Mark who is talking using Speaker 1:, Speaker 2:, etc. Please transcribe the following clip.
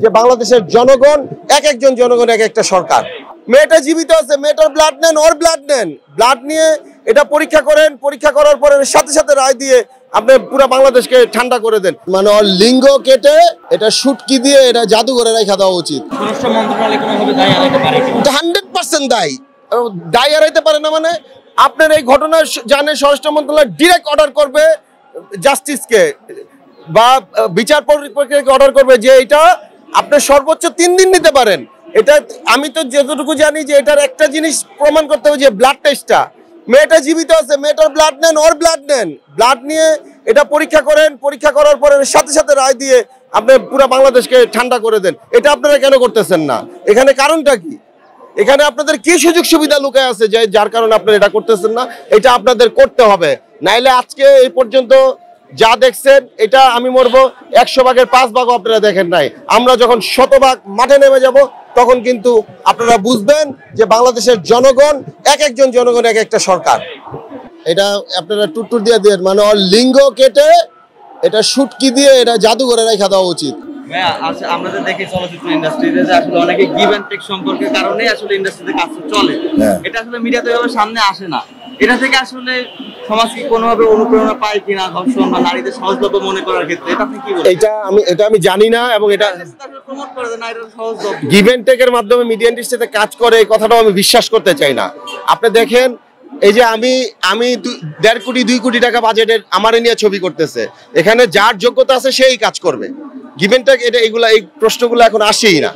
Speaker 1: যে বাংলাদেশের জনগণ এক একজন জনগণ এক একটা সরকার। মেয়েটা জীবিত আছে, মেয়েটার ব্লাড নেন, ওর ব্লাড নেন, ব্লাড নিয়ে এটা পরীক্ষা করেন, পরীক্ষা করার পরে সাথে সাথে রায় দিয়ে আপনি পুরো বাংলাদেশকে ঠান্ডা করে দেন। মানে ওর লিঙ্গ কেটে এটা শুটকি দিয়ে এটা জাদু করে রেখা দেওয়া উচিত। 100% দায়ী, দায়ী এড়াইতে পারে না। মানে আপনার এই ঘটনা জানে স্বরাষ্ট্র মন্ত্রণালয় ডিরেক্ট অর্ডার করবে জাস্টিসকে বা বিচার প্রক্রিয়াকে অর্ডার করবে যে এটা আপনি সর্বোচ্চ 3 দিন নিতে পারেন। এটা আমি তো যতটুকু জানি যে এটার একটা জিনিস প্রমাণ করতে হবে যে ব্লাড টেস্টটা। মেয়েটা জীবিত আছে, মেয়েটার ব্লাড নেন, ওর ব্লাড নেন, ব্লাড নিয়ে এটা পরীক্ষা করেন, পরীক্ষা করার পরে সাথে সাথে রায় দিয়ে আপনি পুরো বাংলাদেশকে ঠান্ডা করে দেন। এটা আপনারা কেন করতেছেন না? এখানে কারণটা কি? এখানে আপনাদের কি সুযোগ সুবিধা লুকায় আছে যে যার কারণে আপনারা এটা করতেছেন না? এটা আপনাদের করতে হবে, নাইলে আজকে এই পর্যন্ত যা দেখছেন এটা আমি মরবো 100 ভাগের 5 ভাগও আপনারা দেখেন নাই। আমরা যখন 100 ভাগ মাঠে নেমে যাব তখন কিন্তু আপনারা বুঝবেন যে বাংলাদেশের জনগণ এক একজন জনগণ এক একটা সরকার। এটা আপনারা টুট্টুর দিয়ে দেন, মানে ওর লিঙ্গ কেটে এটা শুটকি দিয়ে এটা জাদু করে রেখা দেওয়া উচিত।
Speaker 2: আমরা তো দেখি চলচ্চিত্র ইন্ডাস্ট্রিতে যে আসলে অনেকে গিভ এন্ড টেক সম্পর্কের কারণে আসলে ইন্ডাস্ট্রিতে কাজ চলে, এটা আসলে মিডিয়াতে এভাবে সামনে আসে না। এটা থেকে আসলে সমাজ কি কোনোভাবে অনুপ্রেরণা পায় কিনা ধর্ষণ বা নারীদের সহজলভ্য মনে করার ক্ষেত্রে? এটা আপনি কি বলেন?
Speaker 1: এটা আমি জানি না, এবং এটা
Speaker 2: প্রমোট করে দেন নারীদের সহজলভ্য
Speaker 1: গিভ এন্ড টেকের মাধ্যমে মিডিয়া ইন্ডাস্ট্রিতে কাজ করে, এই কথাটাও আমি বিশ্বাস করতে চাই না। আপনি দেখেন এই যে আমি 1.5 কোটি 2 কোটি টাকা বাজেটের আমারে নিয়ে ছবি করতেছে, এখানে যার যোগ্যতা আছে সেই কাজ করবে। গিভ এন্ড টেক এটা এই প্রশ্নগুলো এখন আসেই না।